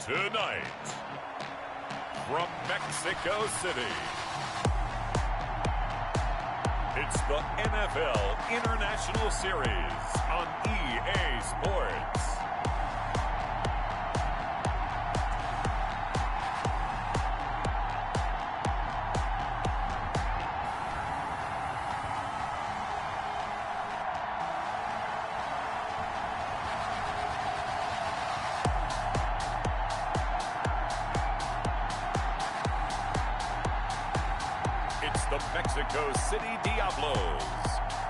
Tonight, from Mexico City, it's the NFL International Series on EA Sports. The Mexico City Diablos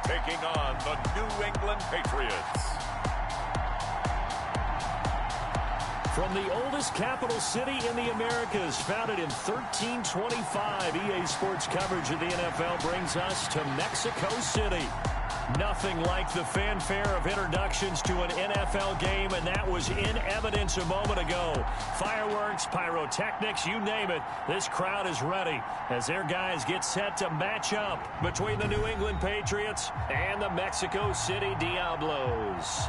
taking on the New England Patriots. From the oldest capital city in the Americas, founded in 1325, EA Sports coverage of the NFL brings us to Mexico City. Nothing like the fanfare of introductions to an NFL game, and that was in evidence a moment ago. Fireworks, pyrotechnics, you name it. This crowd is ready as their guys get set to match up between the New England Patriots and the Mexico City Diablos.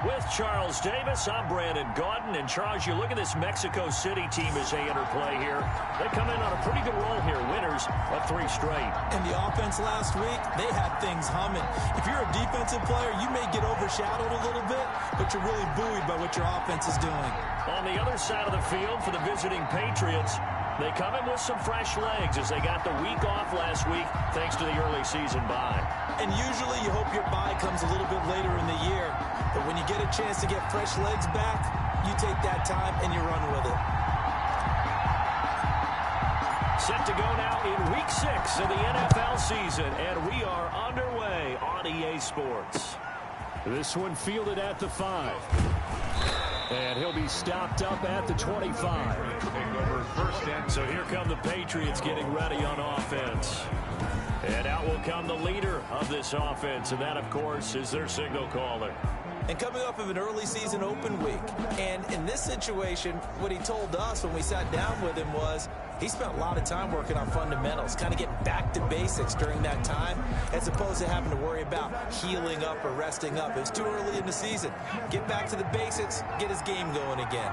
With Charles Davis, I'm Brandon Gaudin. And Charles, you look at this Mexico City team as they interplay here. They come in on a pretty good roll here, winners of 3 straight. And the offense last week, they had things humming. If you're a defensive player, you may get overshadowed a little bit, but you're really buoyed by what your offense is doing. On the other side of the field for the visiting Patriots, they come in with some fresh legs as they got the week off last week thanks to the early season bye. And usually you hope your bye comes a little bit later in the year. But when you get a chance to get fresh legs back, you take that time and you run with it. Set to go now in Week 6 of the NFL season, and we are underway on EA Sports. This one fielded at the 5. And he'll be stopped up at the 25. So here come the Patriots getting ready on offense. And out will come the leader of this offense, and that, of course, is their signal caller. And coming off of an early season open week. And in this situation, what he told us when we sat down with him was he spent a lot of time working on fundamentals, kind of getting back to basics during that time, as opposed to having to worry about healing up or resting up. It was too early in the season. Get back to the basics, get his game going again.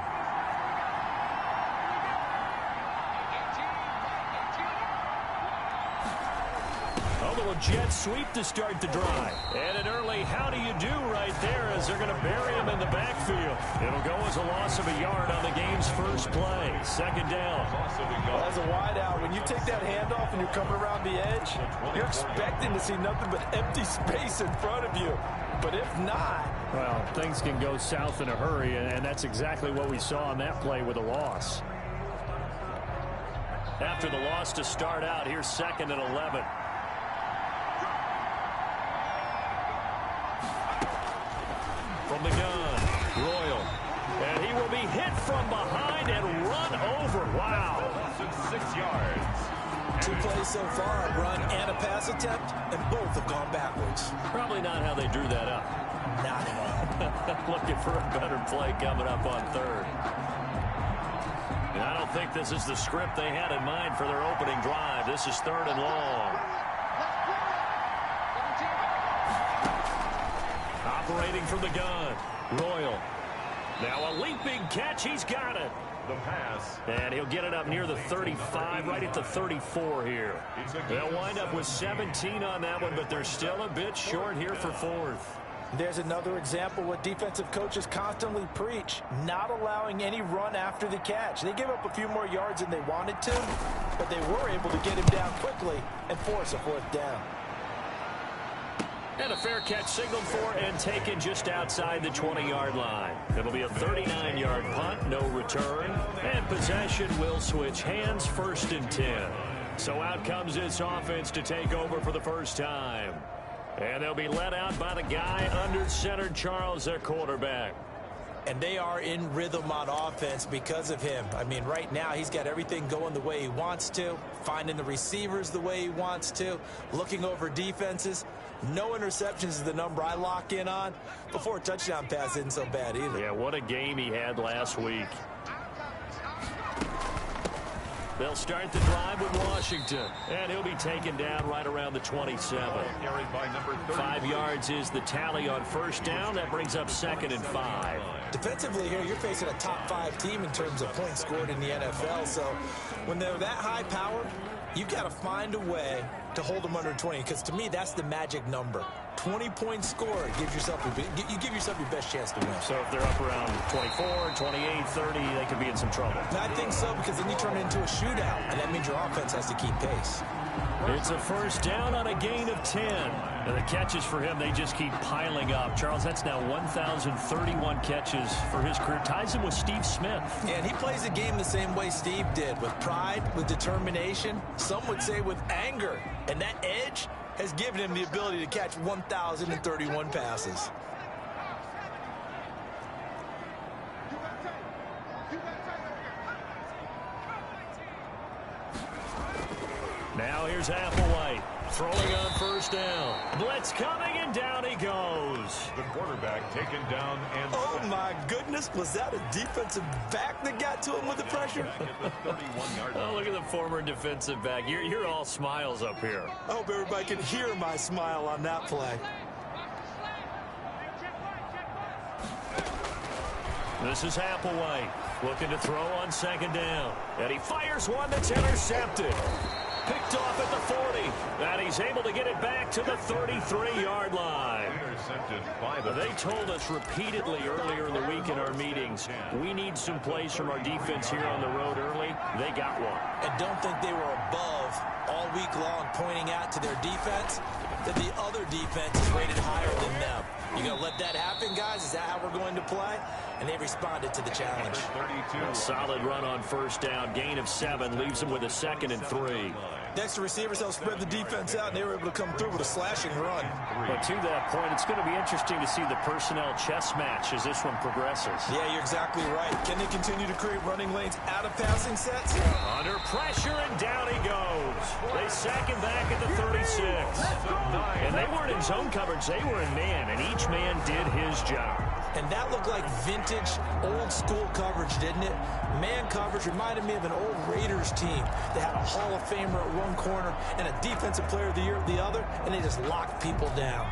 Jet sweep to start the drive. And an early how do you do right there as they're going to bury him in the backfield. It'll go as a loss of a yard on the game's first play. Second down. Well, as a wideout, when you take that handoff and you're coming around the edge, you're expecting to see nothing but empty space in front of you. But if not... Well, things can go south in a hurry, and that's exactly what we saw on that play with a loss. After the loss to start out, here's 2nd and 11. From the gun, Royal. And he will be hit from behind and run over. Wow. 6 yards. 2 plays so far, a run and a pass attempt, and both have gone backwards. Probably not how they drew that up. Not at all. Looking for a better play coming up on 3rd. And I don't think this is the script they had in mind for their opening drive. This is 3rd and long. Operating from the gun, Royal. Now a leaping catch, he's got it. The pass. And he'll get it up near the 35, right at the 34 here. They'll wind up with 17 on that one, but they're still a bit short here for 4th. There's another example what defensive coaches constantly preach, not allowing any run after the catch. They gave up a few more yards than they wanted to, but they were able to get him down quickly and force a 4th down. And a fair catch signaled for and taken just outside the 20-yard line. It'll be a 39-yard punt, no return. And possession will switch hands, 1st and 10. So out comes this offense to take over for the first time. And they'll be led out by the guy under center, Charles, their quarterback. And they are in rhythm on offense because of him. I mean, right now he's got everything going the way he wants to, finding the receivers the way he wants to, looking over defenses. No interceptions is the number I lock in on. Before a touchdown pass isn't so bad either. Yeah, what a game he had last week. They'll start the drive with Washington, and he'll be taken down right around the 27. 5 yards is the tally on 1st down. That brings up 2nd and 5. Defensively here, you're facing a top 5 team in terms of points scored in the NFL. So when they're that high power, you've got to find a way to hold them under 20, because to me, that's the magic number. 20 points scored, you give yourself your best chance to win. So if they're up around 24, 28, 30, they could be in some trouble. And I think so, because then you turn it into a shootout, and that means your offense has to keep pace. It's a first down on a gain of 10. And the catches for him, they just keep piling up. Charles, that's now 1,031 catches for his career. Ties him with Steve Smith. Yeah, and he plays the game the same way Steve did, with pride, with determination, some would say with anger. And that edge has given him the ability to catch 1,031 passes. Now here's Applewhite throwing on first down. Blitz coming, and down he goes. The quarterback taken down and... Oh, my goodness. Was that a defensive back that got to him with the pressure? Oh, look at the former defensive back. You're all smiles up here. I hope everybody can hear my smile on that play. This is Applewhite looking to throw on second down. And he fires one that's intercepted. Picked off at the 40. And he's able to get it back to the 33-yard line. Intercepted by the... They told us repeatedly earlier in the week in our meetings, we need some plays from our defense here on the road early. They got one. And don't think they were above all week long pointing out to their defense that the other defense is rated higher than them. You going to let that happen, guys? Is that how we're going to play? And they responded to the challenge. A solid run on first down. Gain of 7 leaves them with a 2nd and 3. Next, the receivers helped spread the defense out, and they were able to come through with a slashing run. But to that point, it's going to be interesting to see the personnel chess match as this one progresses. Yeah, you're exactly right. Can they continue to create running lanes out of passing sets? Under pressure, and down he goes. They sack him back at the 36. And they weren't in zone coverage. They were in man, and each man did his job. And that looked like vintage, old-school coverage, didn't it? Man coverage reminded me of an old Raiders team. They had a Hall of Famer at one corner and a Defensive Player of the Year at the other, and they just locked people down.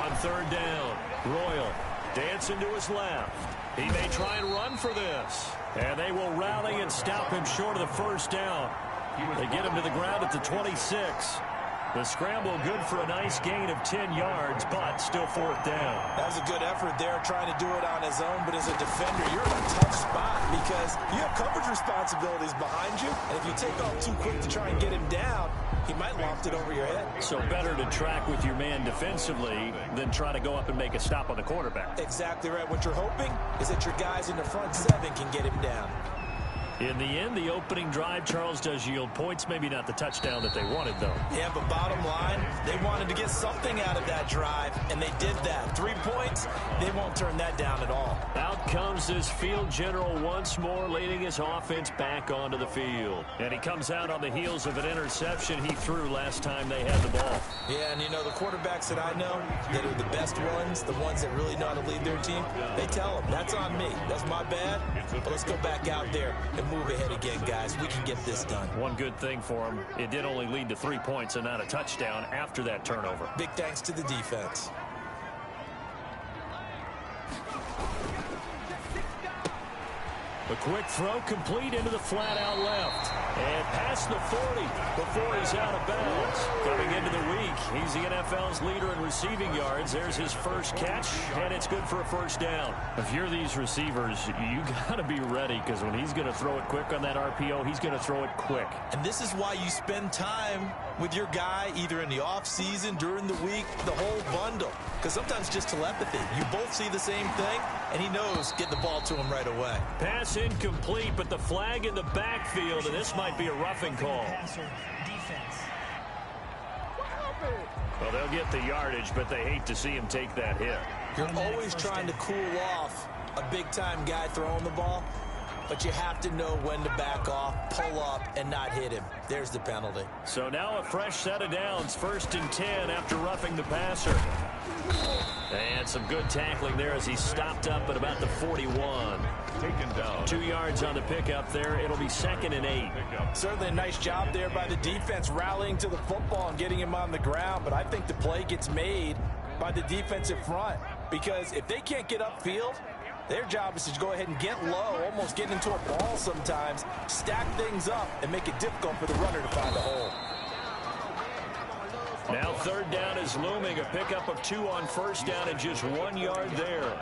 On third down, Royal dancing to his left. He may try and run for this. And they will rally and stop him short of the first down. They get him to the ground at the 26. The scramble good for a nice gain of 10 yards, but still fourth down. That was a good effort there, trying to do it on his own, but as a defender, you're in a tough spot because you have coverage responsibilities behind you, and if you take off too quick to try and get him down, he might loft it over your head. So better to track with your man defensively than try to go up and make a stop on the quarterback. Exactly right. What you're hoping is that your guys in the front 7 can get him down. In the end, the opening drive, Charles, does yield points. Maybe not the touchdown that they wanted, though. Yeah, but bottom line, they wanted to get something out of that drive, and they did that. 3 points, they won't turn that down at all. Out comes this field general once more, leading his offense back onto the field. And he comes out on the heels of an interception he threw last time they had the ball. Yeah, and you know, the quarterbacks that I know that are the best ones, the ones that really know how to lead their team, they tell them, that's on me. That's my bad, but let's go back out there and move ahead again, guys. We can get this done. One good thing for him, it did only lead to 3 points and not a touchdown after that turnover. Big thanks to the defense. A quick throw complete into the flat out left. And past the 40 before he's out of bounds. Coming into the week, he's the NFL's leader in receiving yards. There's his first catch, and it's good for a first down. If you're these receivers, you got to be ready, because when he's going to throw it quick on that RPO, he's going to throw it quick. And this is why you spend time with your guy either in the offseason, during the week, the whole bundle. Because sometimes just telepathy. You both see the same thing, and he knows get the ball to him right away. Pass incomplete, but the flag in the backfield, and this might be a roughing call. Well, they'll get the yardage, but they hate to see him take that hit. You're always trying to cool off a big-time guy throwing the ball, but you have to know when to back off, pull up, and not hit him. There's the penalty. So now a fresh set of downs, 1st and 10 after roughing the passer. And some good tackling there as he stopped up at about the 41. Taken down. 2 yards on the pickup there. It'll be 2nd and 8. Certainly a nice job there by the defense rallying to the football and getting him on the ground. But I think the play gets made by the defensive front, because if they can't get upfield, their job is to go ahead and get low, almost get into a ball sometimes, stack things up, and make it difficult for the runner to find a hole. Now 3rd down is looming. A pickup of 2 on 1st down and just 1 yard there.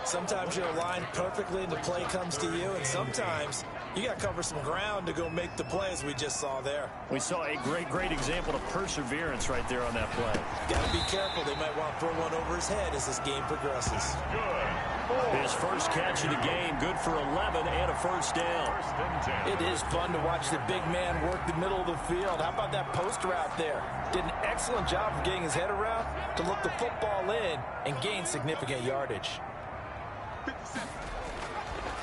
Sometimes you're aligned perfectly and the play comes to you, and sometimes you got to cover some ground to go make the play, as we just saw there. We saw a great example of perseverance right there on that play. Got to be careful. They might want to throw one over his head as this game progresses. His first catch of the game, good for 11 and a 1st down. It is fun to watch the big man work the middle of the field. How about that post route there? Did an excellent job of getting his head around to look the football in and gain significant yardage.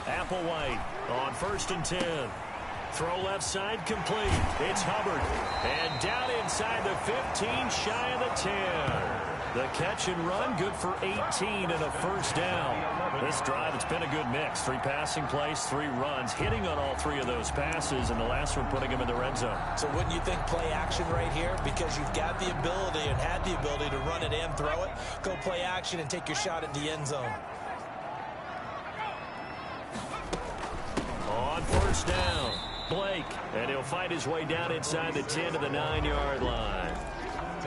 Applewhite on 1st and 10. Throw left side complete. It's Hubbard. And down inside the 15, shy of the 10. The catch and run, good for 18 and a 1st down. This drive, it's been a good mix. 3 passing plays, 3 runs, hitting on all 3 of those passes, and the last one putting him in the red zone. So wouldn't you think play action right here? Because you've got the ability and had the ability to run it and throw it. Go play action and take your shot at the end zone. On 1st down, Blake, and he'll fight his way down inside the 10 to the 9-yard line.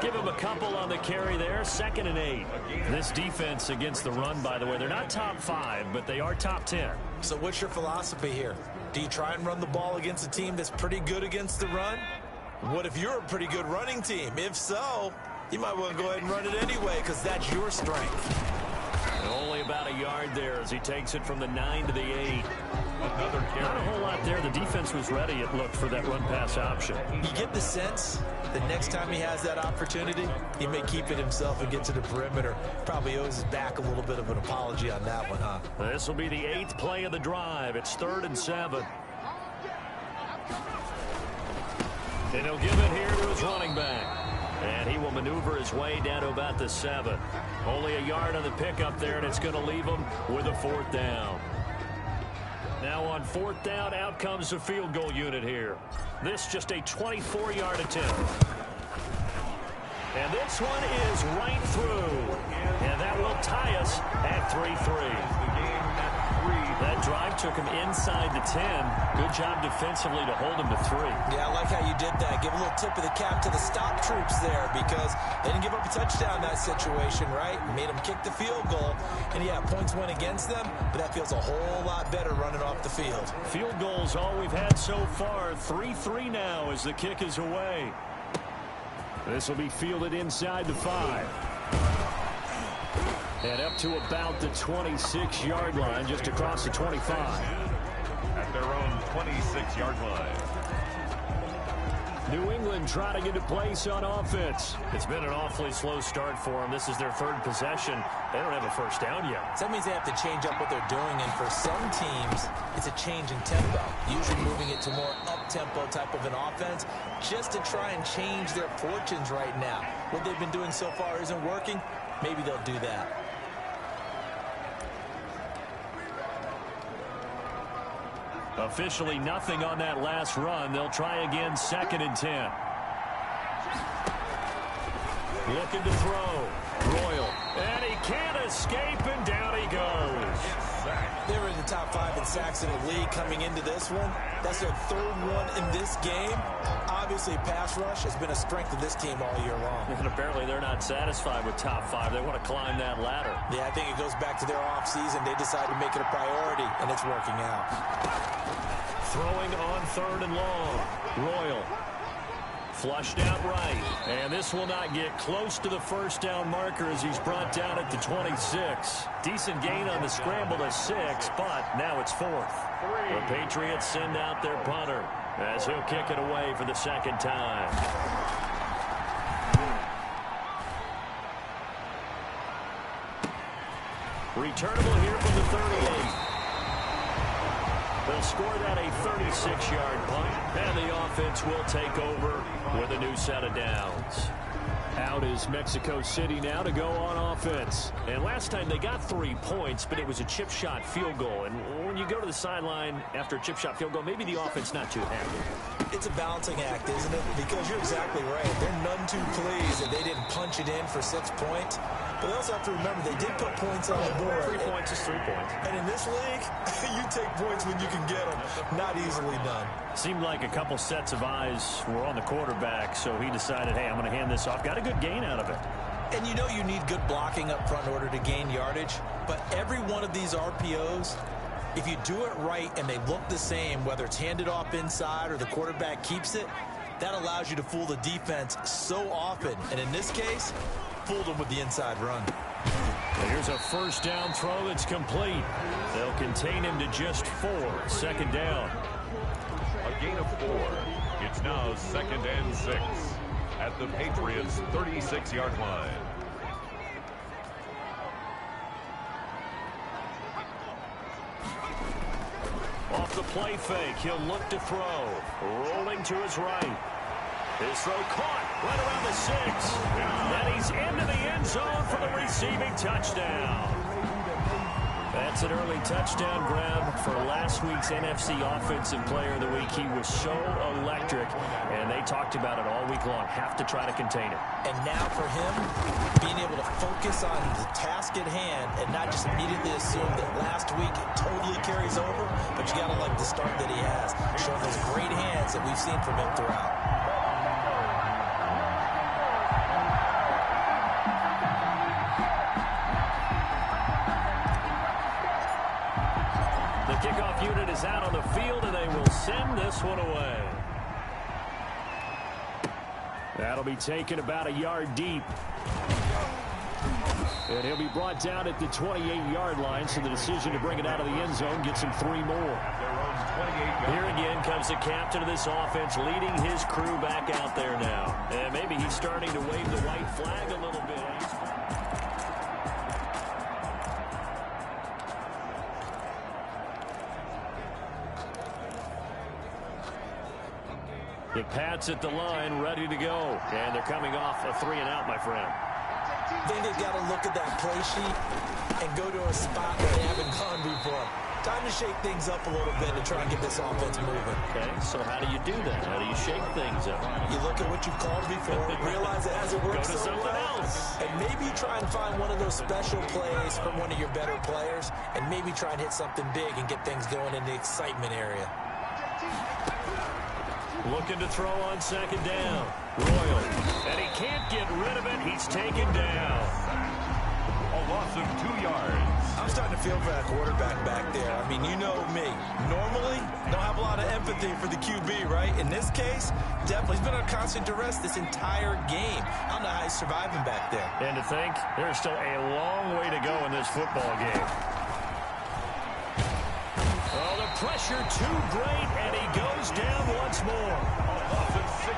Give him a couple on the carry there, 2nd and 8. This defense against the run, by the way, they're not top 5, but they are top 10. So what's your philosophy here? Do you try and run the ball against a team that's pretty good against the run? What if you're a pretty good running team? If so, you might want to go ahead and run it anyway, because that's your strength. And only about a yard there as he takes it from the 9 to the 8. Another carry. Not a whole lot there. The defense was ready, it looked, for that run-pass option. You get the sense that next time he has that opportunity, he may keep it himself and get to the perimeter. Probably owes his back a little bit of an apology on that one, huh? This will be the 8th play of the drive. It's 3rd and 7. And he'll give it here to his running back. And he will maneuver his way down to about the 7. Only a yard on the pickup there, and it's going to leave him with a 4th down. Now on 4th down, out comes the field goal unit here. This just a 24-yard attempt. And this one is right through. And that will tie us at 3-3. That drive took him inside the 10. Good job defensively to hold him to 3. Yeah, I like how you did that. Give a little tip of the cap to the stop troops there, because they didn't give up a touchdown in that situation, right? Made them kick the field goal. And yeah, points went against them, but that feels a whole lot better running off the field. Field goals all we've had so far. 3-3 now as the kick is away. This will be fielded inside the 5. And up to about the 26-yard line, just across the 25. At their own 26-yard line. New England trying to get a place on offense. It's been an awfully slow start for them. This is their 3rd possession. They don't have a 1st down yet. So that means they have to change up what they're doing, and for some teams, it's a change in tempo. Usually moving it to more up-tempo type of an offense just to try and change their fortunes right now. What they've been doing so far isn't working. Maybe they'll do that. Officially nothing on that last run. They'll try again, 2nd and 10. Looking to throw. Royal. And he can't escape, and down he goes. They were in the top 5 in sacks in the league coming into this one. That's their 3rd one in this game. Obviously, pass rush has been a strength of this team all year long. And apparently they're not satisfied with top 5. They want to climb that ladder. Yeah, I think it goes back to their offseason. They decided to make it a priority, and it's working out. Throwing on 3rd and long. Royal. Flushed out right. And this will not get close to the 1st down marker as he's brought down at the 26. Decent gain on the scramble to 6, but now it's 4th. The Patriots send out their punter as he'll kick it away for the 2nd time. Returnable here from the 38. They'll score that a 36-yard punt, and the offense will take over with a new set of downs. Out is Mexico City now to go on offense. And last time they got 3 points, but it was a chip shot field goal. And when you go to the sideline after a chip shot field goal, maybe the offense not too happy. It's a balancing act, isn't it? Because you're exactly right. They're none too pleased that they didn't punch it in for 6 points. But they also have to remember they did put points on the board. 3 points is 3 points. And in this league, you take points when you can get them. Not easily done. Seemed like a couple sets of eyes were on the quarterback, so he decided, hey, I'm going to hand this off. Got a good gain out of it. And you know you need good blocking up front in order to gain yardage. But every one of these RPOs, if you do it right and they look the same, whether it's handed off inside or the quarterback keeps it, that allows you to fool the defense so often. And in this case, fooled them with the inside run. And here's a first down throw that's complete. They'll contain him to just 4. Second down. A gain of 4. It's now 2nd and 6 at the Patriots' 36-yard line. Off the play fake, he'll look to throw. Rolling to his right. His throw caught right around the 6. And he's into the end zone for the receiving touchdown. That's an early touchdown grab for last week's NFC Offensive Player of the Week. He was so electric, and they talked about it all week long. Have to try to contain it. And now for him, being able to focus on the task at hand and not just immediately assume that last week it totally carries over, but you got to like the start that he has, showing those great hands that we've seen from him throughout. Kickoff unit is out on the field, and they will send this one away. That'll be taken about a yard deep. And he'll be brought down at the 28-yard line, so the decision to bring it out of the end zone gets him 3 more. Here again comes the captain of this offense, leading his crew back out there now. And maybe he's starting to wave the white flag a little bit. The Pats at the line, ready to go. And they're coming off a 3-and-out, my friend. I think they've got to look at that play sheet and go to a spot where they haven't gone before. Time to shake things up a little bit to try and get this offense moving. Okay, so how do you do that? How do you shake things up? You look at what you've called before, realize it hasn't worked Go to so something well, else. and maybe try and find one of those special plays from one of your better players, and maybe try and hit something big and get things going in the excitement area. Looking to throw on second down. Royal. And he can't get rid of it. He's taken down. A loss of 2 yards. I'm starting to feel for that quarterback back there. I mean, you know me. Normally, don't have a lot of empathy for the QB, right? In this case, definitely. He's been on constant duress this entire game. I don't know how he's surviving back there. And to think, there's still a long way to go in this football game. Oh, the pressure too great, and he goes down once more.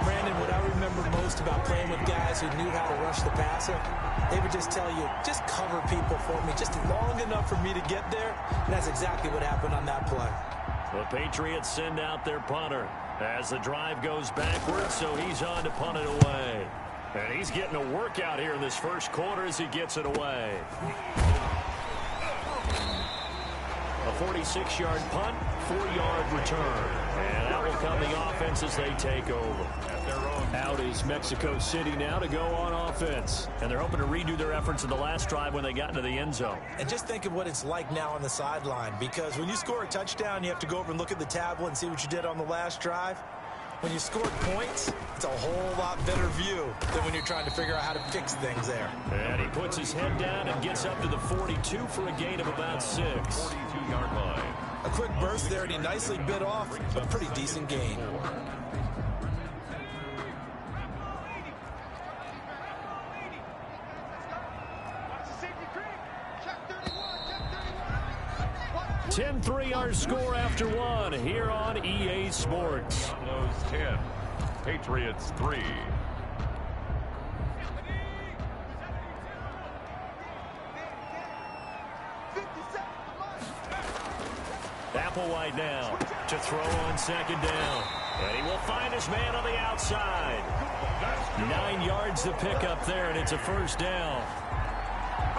Brandon, what I remember most about playing with guys who knew how to rush the passer, they would just tell you, just cover people for me, just long enough for me to get there. And that's exactly what happened on that play. The Patriots send out their punter as the drive goes backwards, so he's on to punt it away. And he's getting a workout here in this first quarter as he gets it away. A 46-yard punt, 4-yard return. And that will come the offense as they take over. Out is Mexico City now to go on offense. And they're hoping to redo their efforts in the last drive when they got into the end zone. And just think of what it's like now on the sideline, because when you score a touchdown, you have to go over and look at the tablet and see what you did on the last drive. When you scored points, it's a whole lot better view than when you're trying to figure out how to fix things there. And he puts his head down and gets up to the 42 for a gain of about 6. 42-yard line. A quick burst there, and he nicely bit off a pretty decent gain. Check 10-3 our score after 1 here on EA Sports. Buffaloes 10, Patriots 3. Applewhite now to throw on second down. And he will find his man on the outside. 9 yards to pick up there, and it's a first down.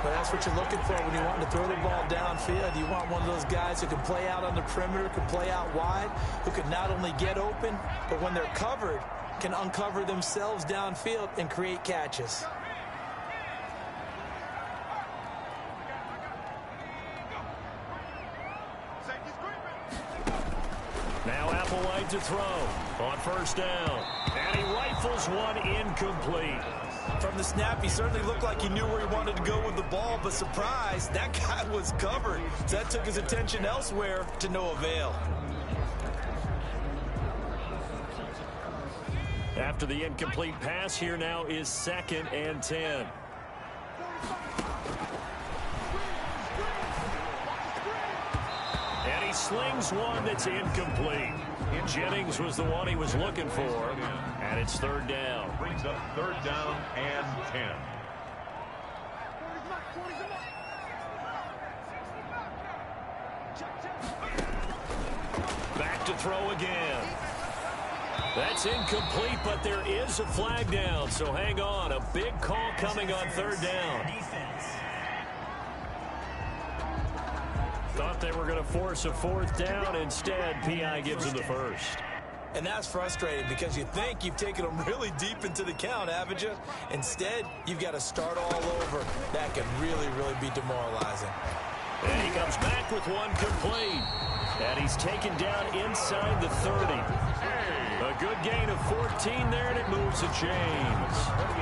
But that's what you're looking for when you want to throw the ball downfield. You want one of those guys who can play out on the perimeter, can play out wide, who can not only get open, but when they're covered, can uncover themselves downfield and create catches. Now Applewhite to throw on first down. And he rifles one incomplete. From the snap, he certainly looked like he knew where he wanted to go with the ball, but surprise, that guy was covered. So that took his attention elsewhere to no avail. After the incomplete pass, here now is 2nd and 10. And he slings one that's incomplete. Jennings was the one he was looking for, and it's 3rd down. Brings up 3rd down and 10. Back to throw again. That's incomplete, but there is a flag down, so hang on. A big call coming on 3rd down. Thought they were going to force a 4th down. Instead, P.I. gives him the first. And that's frustrating because you think you've taken them really deep into the count, haven't you? Instead, you've got to start all over. That can really, really be demoralizing. And he comes back with one complete. And he's taken down inside the 30. A good gain of 14 there, and it moves the chains.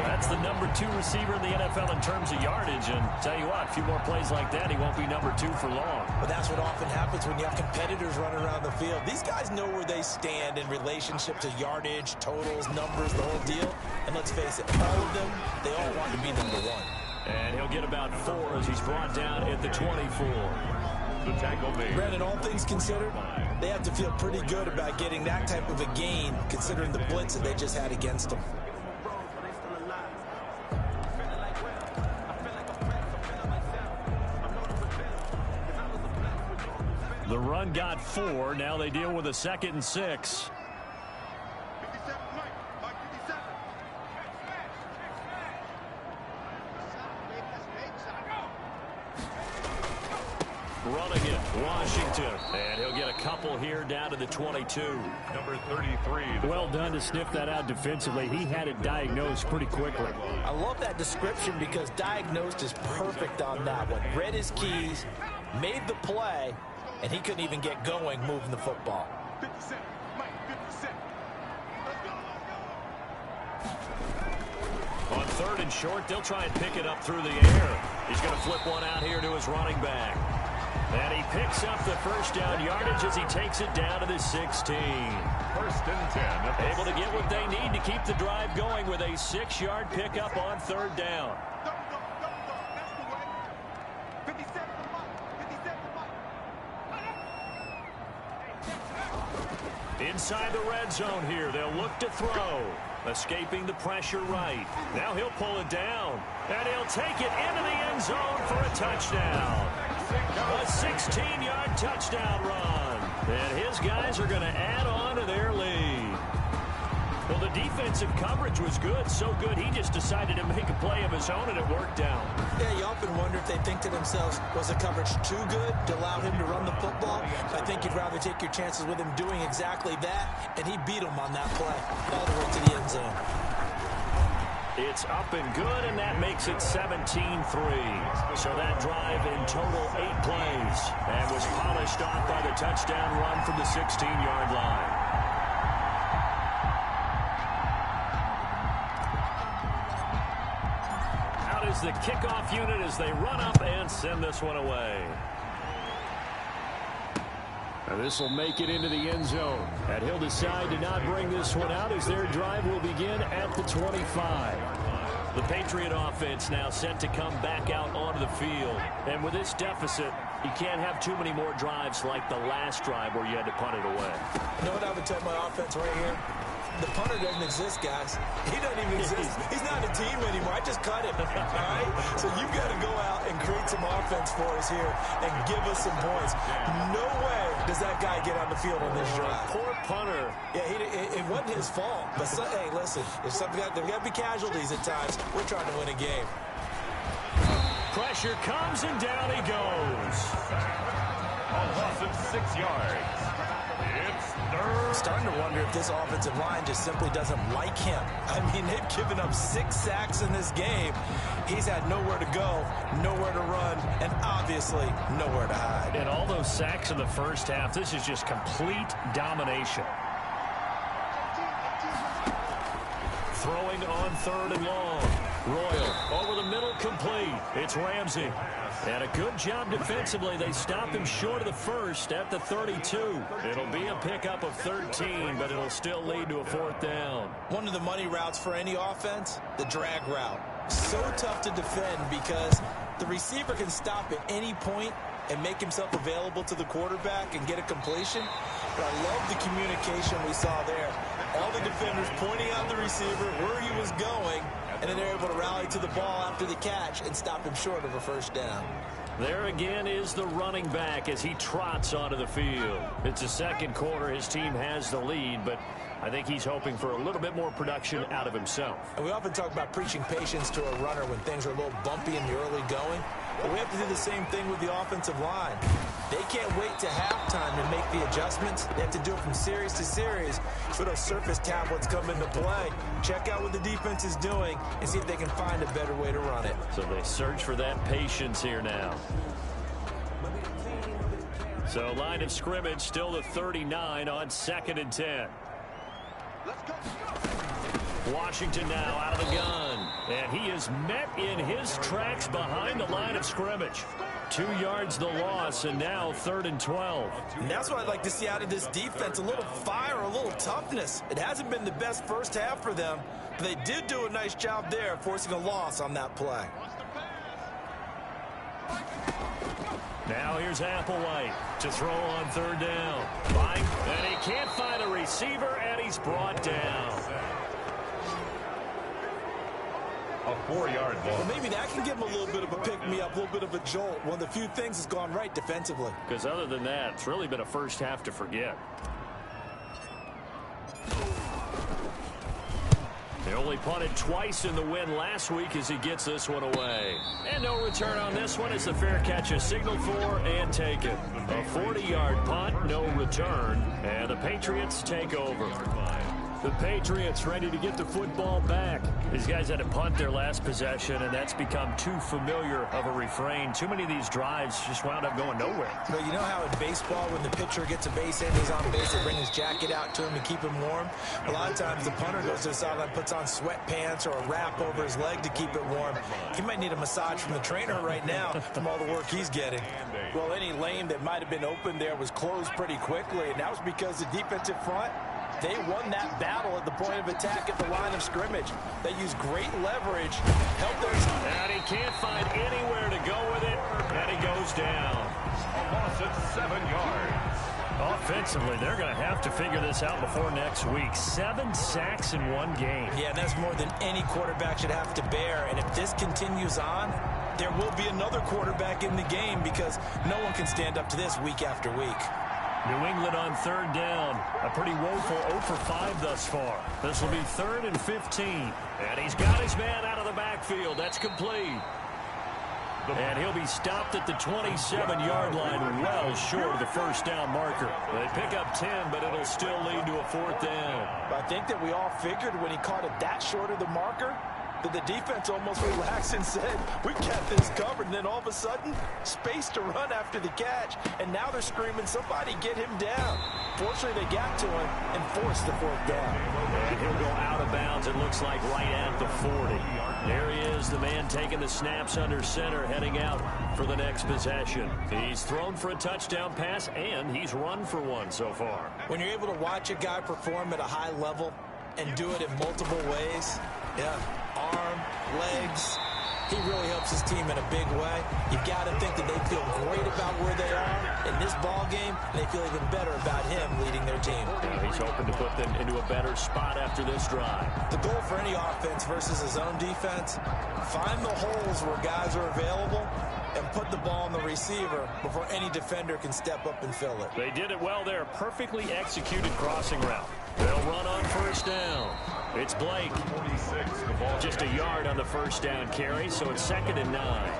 That's the number 2 receiver in the NFL in terms of yardage. And tell you what, a few more plays like that, he won't be number 2 for long. But that's what often happens when you have competitors running around the field. These guys know where they stand in relationship to yardage, totals, numbers, the whole deal. And let's face it, all of them, they all want to be number 1. And he'll get about 4 as he's brought down at the 24. The tackle made. Brandon, all things considered, they have to feel pretty good about getting that type of a gain, considering the blitz that they just had against them. The run got 4. Now they deal with a 2nd and 6. Running it, Washington. And he'll get a couple here down to the 22. Number 33. Well done to sniff that out defensively. He had it diagnosed pretty quickly. I love that description because diagnosed is perfect on that one. Read his keys, made the play, and he couldn't even get going moving the football. On 3rd and short, they'll try and pick it up through the air. He's going to flip one out here to his running back. And he picks up the first down yardage as he takes it down to the 16. 1st and 10. Able to get what they need to keep the drive going with a 6-yard pickup on 3rd down. Inside the red zone here, they'll look to throw. Escaping the pressure right. Now he'll pull it down. And he'll take it into the end zone for a touchdown. A 16-yard touchdown run. And his guys are going to add on to their lead. Well, the defensive coverage was good, so good he just decided to make a play of his own, and it worked out. Yeah, you often wonder if they think to themselves, was the coverage too good to allow him to run the football? I think you'd rather take your chances with him doing exactly that, and he beat him on that play all the way to the end zone. It's up and good, and that makes it 17-3. So that drive in total 8 plays and was polished off by the touchdown run from the 16-yard line. Out is the kickoff unit as they run up and send this one away. This will make it into the end zone. And he'll decide to not bring this one out as their drive will begin at the 25. The Patriot offense now set to come back out onto the field. And with this deficit, you can't have too many more drives like the last drive where you had to punt it away. You know what I would tell my offense right here? The punter doesn't exist, guys. He doesn't even exist. He's not a team anymore. I just cut him. All right? So you've got to go out and create some offense for us here and give us some points. No way does that guy get on the field on this drive. Poor punter. Yeah, it wasn't his fault. But, hey, listen, there's got to be casualties at times. We're trying to win a game. Pressure comes, and down he goes. A loss of 6 yards. It's third. Starting to wonder if this offensive line just simply doesn't like him. I mean, they've given up 6 sacks in this game. He's had nowhere to go, nowhere to run, and obviously nowhere to hide. And all those sacks in the first half, this is just complete domination. Throwing on 3rd and long. Royal over the middle, complete. It's Ramsey. And a good job defensively. They stop him short of the first at the 32. It'll be a pickup of 13, but it'll still lead to a 4th down. One of the money routes for any offense, the drag route. So tough to defend because the receiver can stop at any point and make himself available to the quarterback and get a completion. But I love the communication we saw there. All the defenders pointing out the receiver where he was going, and then they're able to rally to the ball after the catch and stop him short of a 1st down. There again is the running back as he trots onto the field. It's the 2nd quarter. His team has the lead, but I think he's hoping for a little bit more production out of himself. And we often talk about preaching patience to a runner when things are a little bumpy in the early going. But we have to do the same thing with the offensive line. They can't wait to halftime to make the adjustments. They have to do it from series to series so those surface tablets come into play. Check out what the defense is doing and see if they can find a better way to run it. So they search for that patience here now. So line of scrimmage still the 39 on 2nd and 10. Washington now out of the gun. And he is met in his tracks behind the line of scrimmage. 2 yards the loss, and now 3rd and 12. And that's what I'd like to see out of this defense. A little fire, a little toughness. It hasn't been the best first half for them, but they did do a nice job there, forcing a loss on that play. Now here's Applewhite to throw on 3rd down. And he can't find a receiver, and he's brought down. A 4-yard ball. Well, maybe that can give him a little bit of a pick-me-up, a little bit of a jolt. One of the few things that's gone right defensively. Because other than that, it's really been a first half to forget. He only punted twice in the win last week as he gets this one away. And no return on this one as the fair catch is signaled for and taken. A 40-yard punt, no return, and the Patriots take over. The Patriots ready to get the football back. These guys had to punt their last possession, and that's become too familiar of a refrain. Too many of these drives just wound up going nowhere. But you know how in baseball, when the pitcher gets a base hit and he's on base, they bring his jacket out to him to keep him warm? A lot of times the punter goes to the sideline, puts on sweatpants or a wrap over his leg to keep it warm. He might need a massage from the trainer right now from all the work he's getting. Well, any lane that might have been open there was closed pretty quickly, and that was because the defensive front, they won that battle at the point of attack at the line of scrimmage. They used great leverage, helped their... And he can't find anywhere to go with it, and he goes down. A loss of 7 yards. Offensively, they're going to have to figure this out before next week. 7 sacks in one game. Yeah, and that's more than any quarterback should have to bear. And if this continues on, there will be another quarterback in the game because no one can stand up to this week after week. New England on 3rd down. A pretty woeful 0 for 5 thus far. This will be 3rd and 15. And he's got his man out of the backfield. That's complete. And he'll be stopped at the 27-yard line, well short of the 1st down marker. They pick up 10, but it'll still lead to a 4th down. I think that we all figured when he caught it that short of the marker that the defense almost relaxed and said, we got this covered. And then all of a sudden, space to run after the catch. And now they're screaming, somebody get him down. Fortunately, they got to him and forced the 4th down. And he'll go out of bounds, it looks like, right at the 40. There he is, the man taking the snaps under center, heading out for the next possession. He's thrown for a touchdown pass, and he's run for one so far. When you're able to watch a guy perform at a high level and do it in multiple ways, arm, legs, he really helps his team in a big way. You've got to think that they feel great about where they are in this ball game, and they feel even better about him leading their team. He's hoping to put them into a better spot after this drive. The goal for any offense versus his own defense, find the holes where guys are available and put receiver before any defender can step up and fill it. They did it well there. Perfectly executed crossing route. They'll run on first down. It's Blake. Just a yard on the first down carry, so it's 2nd and 9.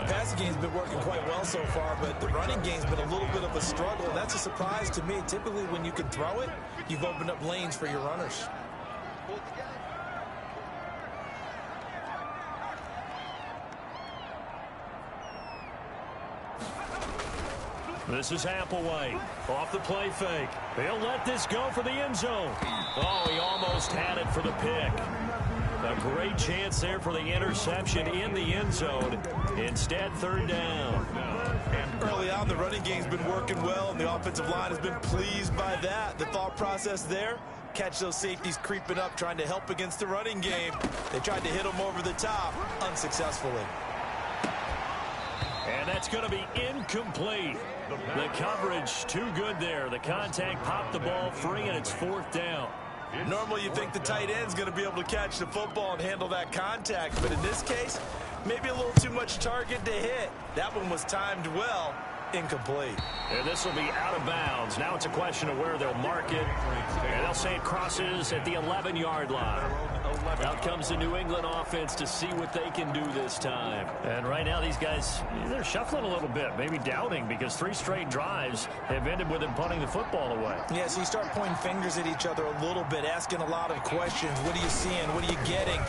Passing game's been working quite well so far, but the running game's been a little bit of a struggle. That's a surprise to me. Typically, when you can throw it, you've opened up lanes for your runners. This is Applewhite. Off the play fake. They'll let this go for the end zone. Oh, he almost had it for the pick. A great chance there for the interception in the end zone. Instead, 3rd down. Early on, the running game's been working well, and the offensive line has been pleased by that. The thought process there, catch those safeties creeping up, trying to help against the running game. They tried to hit them over the top, unsuccessfully. And that's going to be incomplete. The coverage too good there. The contact popped the ball free, and it's 4th down. Normally you think the tight end's going to be able to catch the football and handle that contact, but in this case, maybe a little too much target to hit. That one was timed well. Incomplete. And this will be out of bounds. Now it's a question of where they'll mark it. And they'll say it crosses at the 11-yard line. Out comes the New England offense to see what they can do this time. And right now these guys, they're shuffling a little bit, maybe doubting, because 3 straight drives have ended with them punting the football away. Yeah, so you start pointing fingers at each other a little bit, asking a lot of questions. What are you seeing? What are you getting?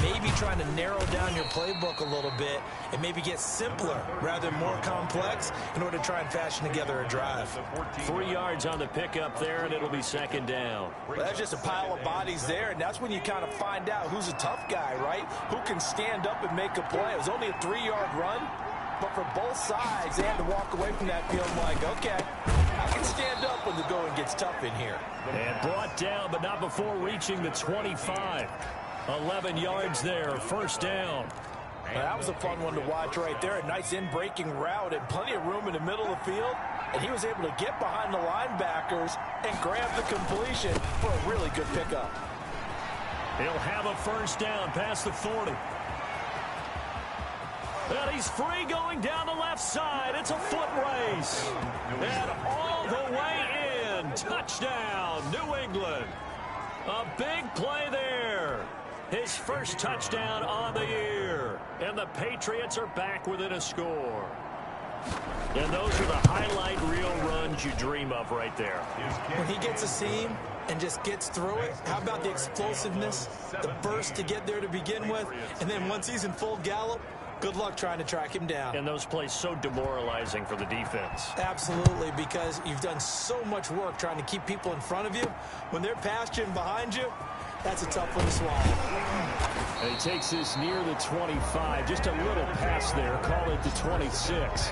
Maybe trying to narrow down your playbook a little bit and maybe get simpler rather than more complex in order to try and fashion together a drive. 3 yards on the pickup there, and it'll be 2nd down. Well, that's just a pile of bodies there, and that's when you kind of find out who's a tough guy, right? Who can stand up and make a play. It was only a 3-yard run, but for both sides, they had to walk away from that feeling like, okay, I can stand up when the going gets tough in here. And brought down, but not before reaching the 25. 11 yards there, 1st down. Well, that was a fun one to watch right there. A nice in-breaking route and plenty of room in the middle of the field. And he was able to get behind the linebackers and grab the completion for a really good pickup. He'll have a 1st down past the 40. And he's free going down the left side. It's a foot race. And all the way in. Touchdown, New England. A big play there. His first touchdown on the year. And the Patriots are back within a score. And those are the highlight reel runs you dream of right there. When he gets a seam and just gets through it, how about the explosiveness, the burst to get there to begin with, and then once he's in full gallop, good luck trying to track him down. And those plays so demoralizing for the defense. Absolutely, because you've done so much work trying to keep people in front of you. When they're past you and behind you, that's a tough one to swallow. And he takes this near the 25. Just a little pass there. Call it the 26.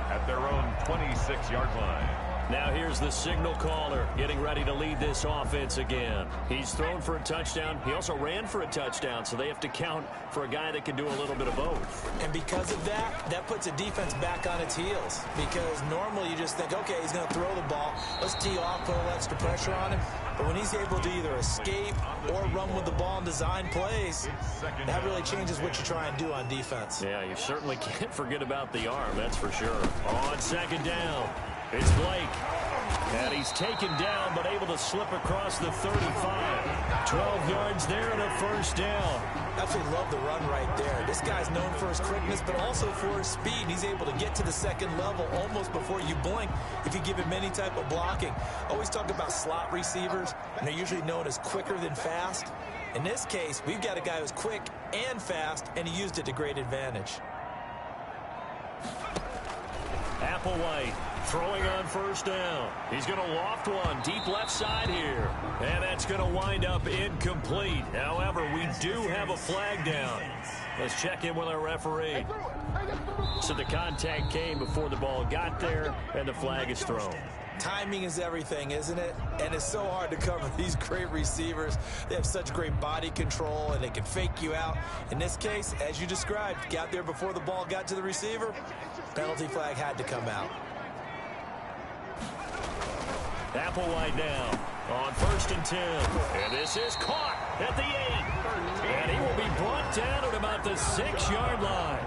At their own 26-yard line. Now here's the signal caller getting ready to lead this offense again. He's thrown for a touchdown. He also ran for a touchdown, so they have to count for a guy that can do a little bit of both. And because of that, that puts a defense back on its heels. Because normally you just think, okay, he's going to throw the ball. Let's tee off, put a little extra pressure on him. But when he's able to either escape or run with the ball and design plays, that really changes what you try and do on defense. Yeah, you certainly can't forget about the arm, that's for sure. On 2nd down, it's Blake. And he's taken down, but able to slip across the 35. 12 yards there and a 1st down. Absolutely love the run right there. This guy's known for his quickness, but also for his speed. He's able to get to the 2nd level almost before you blink if you give him any type of blocking. Always talk about slot receivers, and they're usually known as quicker than fast. In this case, we've got a guy who's quick and fast, and he used it to great advantage. Applewhite throwing on 1st down. He's going to loft one deep left side here. And that's going to wind up incomplete. However, we do have a flag down. Let's check in with our referee. So the contact came before the ball got there, and the flag is thrown. Timing is everything, isn't it? And it's so hard to cover these great receivers. They have such great body control, and they can fake you out. In this case, as you described, got there before the ball got to the receiver. Penalty flag had to come out. Applewhite down on 1st and 10. And this is caught at the 8. And he will be brought down at about the 6-yard line.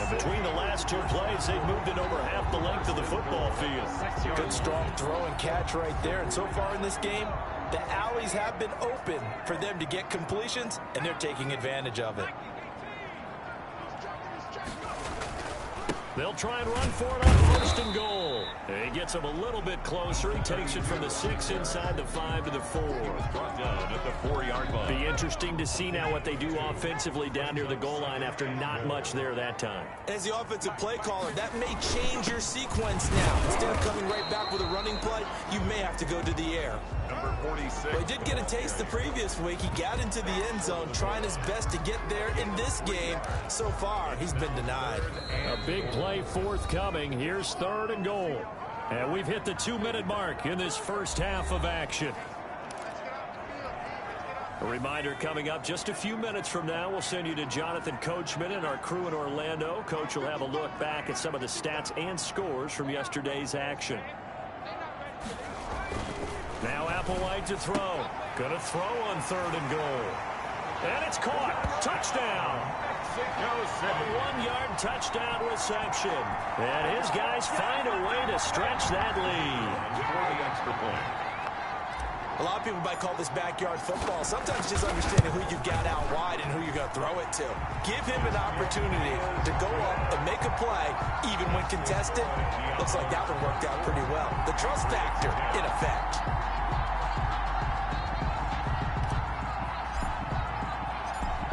between the last two plays, they've moved it over half the length of the football field. Good strong throw and catch right there. And so far in this game, the alleys have been open for them to get completions, and they're taking advantage of it. They'll try and run for it on 1st and goal. He gets him a little bit closer. He takes it from the 6 inside the 5 to the 4. Brought down at the 4-yard line. Be interesting to see now what they do offensively down near the goal line after not much there that time. As the offensive play caller, that may change your sequence now. Instead of coming right back with a running play, you may have to go to the air. Number 46. Well, he did get a taste the previous week. He got into the end zone, trying his best to get there in this game. So far, he's been denied. A big play forthcoming. Here's 3rd and goal. And we've hit the 2-minute mark in this first half of action. A reminder coming up just a few minutes from now. We'll send you to Jonathan Coachman and our crew in Orlando. Coach will have a look back at some of the stats and scores from yesterday's action. Now Applewhite to throw. Going to throw on 3rd and goal. And it's caught. Touchdown. A 1-yard touchdown reception. And his guys find a way to stretch that lead. For the extra point. A lot of people might call this backyard football. Sometimes just understanding who you got out wide and who you're going to throw it to. Give him an opportunity to go up and make a play, even when contested. Looks like that one worked out pretty well. The trust factor in effect.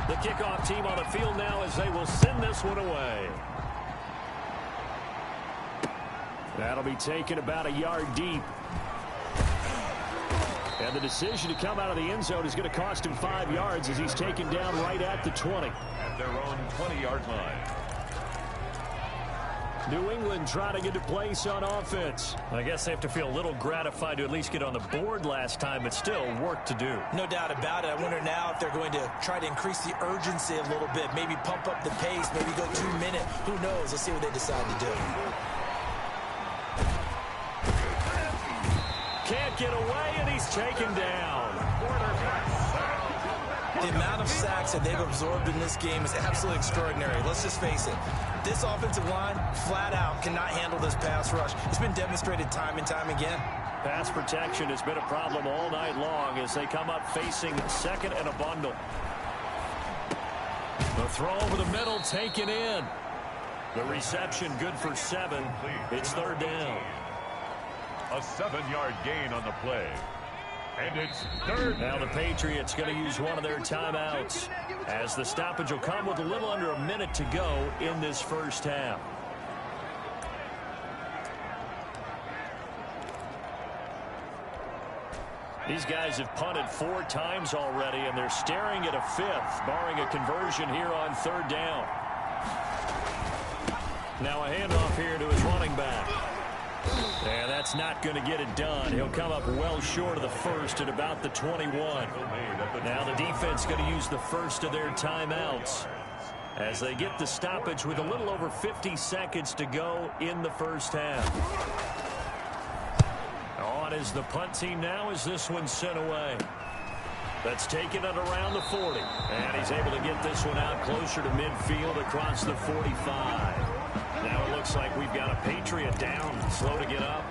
The kickoff team on the field now as they will send this one away. That'll be taken about a yard deep. And the decision to come out of the end zone is going to cost him 5 yards as he's taken down right at the 20. At their own 20-yard line. New England trying to get to place on offense. I guess they have to feel a little gratified to at least get on the board last time, but still work to do. No doubt about it. I wonder now if they're going to try to increase the urgency a little bit, maybe pump up the pace, maybe go 2-minute. Who knows? Let's see what they decide to do. Can't get away, and he's taken down. The amount of sacks that they've absorbed in this game is absolutely extraordinary. Let's just face it. This offensive line, flat out, cannot handle this pass rush. It's been demonstrated time and time again. Pass protection has been a problem all night long as they come up facing 2nd and a bundle. The throw over the middle taken in. The reception good for 7. It's 3rd down. A 7-yard gain on the play. And it's 3rd. Now the Patriots going to use one of their timeouts as the stoppage will come with a little under a minute to go in this first half. These guys have punted 4 times already, and they're staring at a 5th, barring a conversion here on 3rd down. Now a handoff here to his running back. And that's not going to get it done. He'll come up well short of the 1st at about the 21. Now the defense going to use the first of their timeouts as they get the stoppage with a little over 50 seconds to go in the first half. On is the punt team now as this one's sent away. That's taken it around the 40. And he's able to get this one out closer to midfield across the 45. Now it looks like we've got a Patriot down, slow to get up.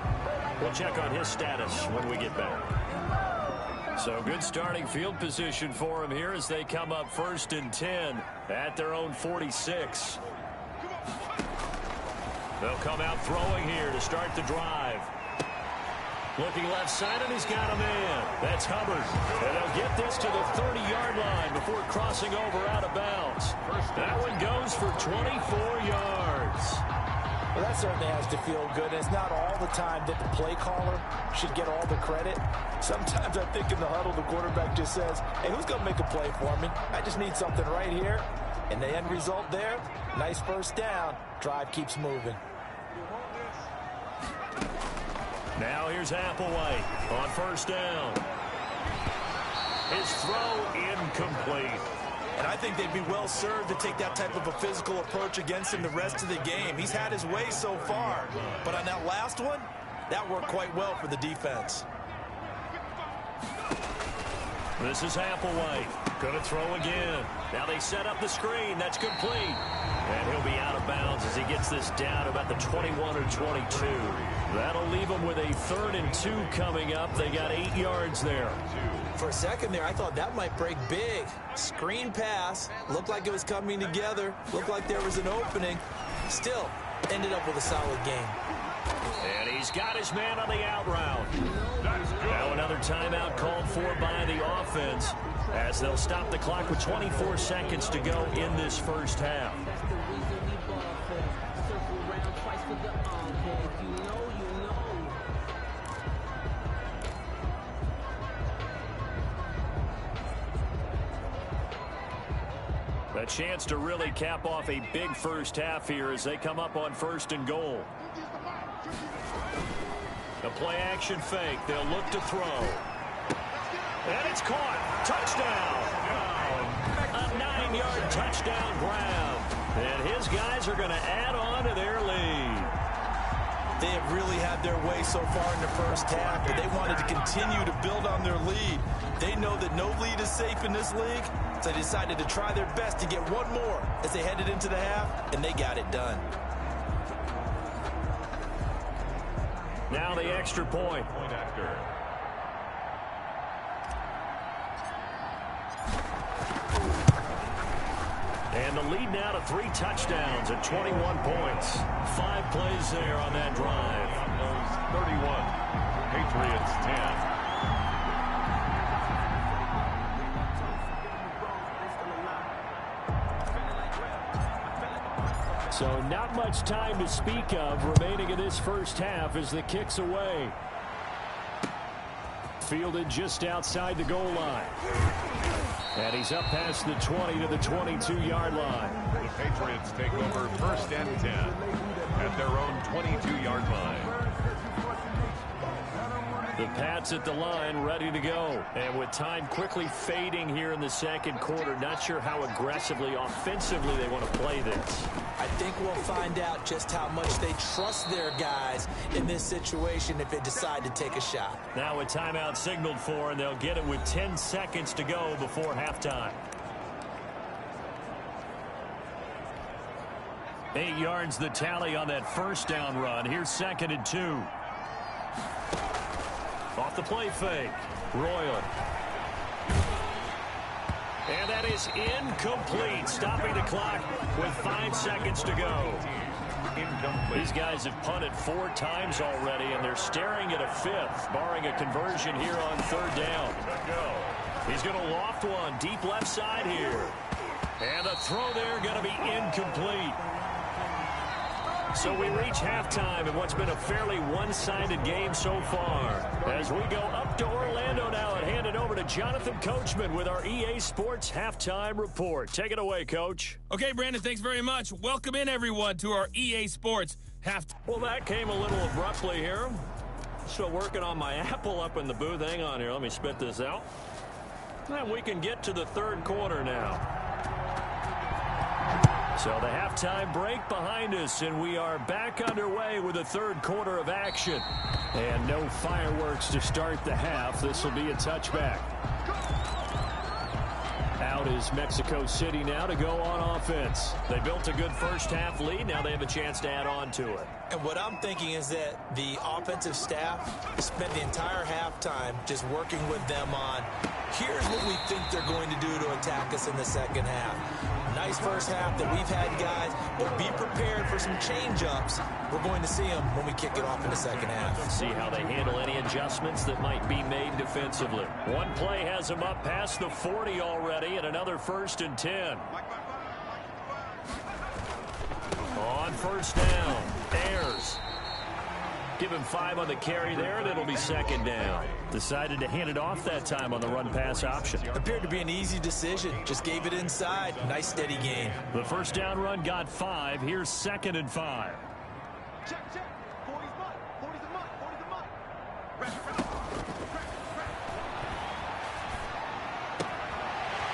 We'll check on his status when we get back. So good starting field position for him here as they come up 1st and 10 at their own 46. They'll come out throwing here to start the drive. Looking left side, and he's got a man. That's Hubbard. And they'll get this to the 30-yard line before crossing over out of bounds. That one goes for 24 yards. Well, that certainly has to feel good. And it's not all the time that the play caller should get all the credit. Sometimes I think in the huddle, the quarterback just says, hey, who's going to make a play for me? I just need something right here. And the end result there, nice first down. Drive keeps moving. Now here's Applewhite on 1st down. His throw incomplete. And I think they'd be well served to take that type of a physical approach against him the rest of the game. He's had his way so far. But on that last one, that worked quite well for the defense. This is Applewhite. Going to throw again. Now they set up the screen. That's complete. And he'll be out of bounds gets this down about the 21 or 22. That'll leave them with a 3rd and 2 coming up. They got 8 yards there. For a second there, I thought that might break big. Screen pass. Looked like it was coming together. Looked like there was an opening. Still, ended up with a solid game. And he's got his man on the out route. Now another timeout called for by the offense as they'll stop the clock with 24 seconds to go in this first half. A chance to really cap off a big first half here as they come up on 1st and goal. A play action fake. They'll look to throw. And it's caught. Touchdown. A 9-yard touchdown grab. And his guys are going to add on to their lead. They have really had their way so far in the first half, but they wanted to continue to build on their lead. They know that no lead is safe in this league, so they decided to try their best to get one more as they headed into the half, and they got it done. Now the extra point. And the lead now to 3 touchdowns at 21 points. 5 plays there on that drive. 31. Patriots 10. So not much time to speak of remaining in this first half as the kick's away. Fielded just outside the goal line. And he's up past the 20 to the 22-yard line. The Patriots take over 1st and 10 at their own 22-yard line. The Pats at the line ready to go. And with time quickly fading here in the second quarter, not sure how aggressively, offensively they want to play this. I think we'll find out just how much they trust their guys in this situation if they decide to take a shot. Now a timeout signaled for, and they'll get it with 10 seconds to go before halftime. 8 yards the tally on that first down run. Here's 2nd and 2. Off the play fake. Royal. And that is incomplete. Stopping the clock with 5 seconds to go. Incomplete. These guys have punted 4 times already, and they're staring at a 5th, barring a conversion here on 3rd down. He's going to loft one deep left side here. And the throw there going to be incomplete. So we reach halftime in what's been a fairly one-sided game so far. As we go up to Orlando now and hand it over to Jonathan Coachman with our EA Sports Halftime Report. Take it away, Coach. Okay, Brandon, thanks very much. Welcome in, everyone, to our EA Sports Halftime. Well, that came a little abruptly here. Still working on my Apple up in the booth. Hang on here. Let me spit this out. And we can get to the 3rd quarter now. So the halftime break behind us, and we are back underway with the 3rd quarter of action. And no fireworks to start the half. This will be a touchback. Out is Mexico City now to go on offense. They built a good first half lead. Now they have a chance to add on to it. And what I'm thinking is that the offensive staff spent the entire halftime just working with them on, here's what we think they're going to do to attack us in the second half. Nice first half that we've had, guys, but be prepared for some change-ups. We're going to see them when we kick it off in the second half. See how they handle any adjustments that might be made defensively. One play has them up past the 40 already, and another 1st and 10. On 1st down, Ayers. Give him 5 on the carry there, and it'll be 2nd down. Decided to hand it off that time on the run-pass option. Appeared to be an easy decision. Just gave it inside. Nice, steady gain. The first down run got 5. Here's 2nd and 5. Check. 40's mud. 40's a mud. 40's a mud.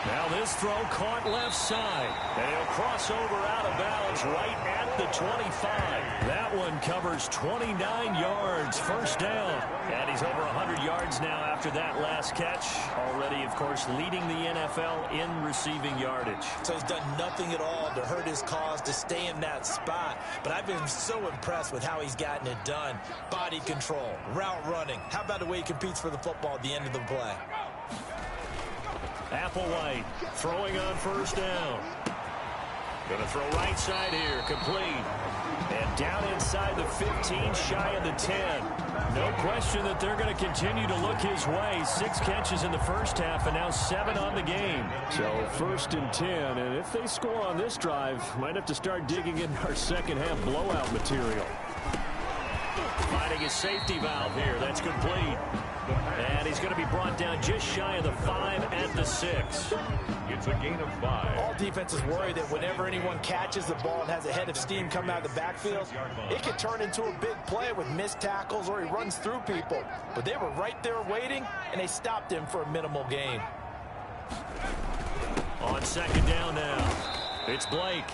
Now this throw caught left side. And he'll cross over out of bounds right at the 25. That one covers 29 yards, first down. And he's over 100 yards now after that last catch. Already, of course, leading the NFL in receiving yardage. So he's done nothing at all to hurt his cause, to stay in that spot. But I've been so impressed with how he's gotten it done. Body control, route running. How about the way he competes for the football at the end of the play? Applewhite throwing on first down. Going to throw right side here, complete. And down inside the 15, shy of the 10. No question that they're going to continue to look his way. 6 catches in the first half and now 7 on the game. So 1st and 10, and if they score on this drive, might have to start digging in our second half blowout material. Finding his safety valve here. That's complete. And he's going to be brought down just shy of the 5 at the 6. It's a gain of 5. All defenses worry that whenever anyone catches the ball and has a head of steam coming out of the backfield, it can turn into a big play with missed tackles or he runs through people. But they were right there waiting, and they stopped him for a minimal gain. On second down now, it's Blake.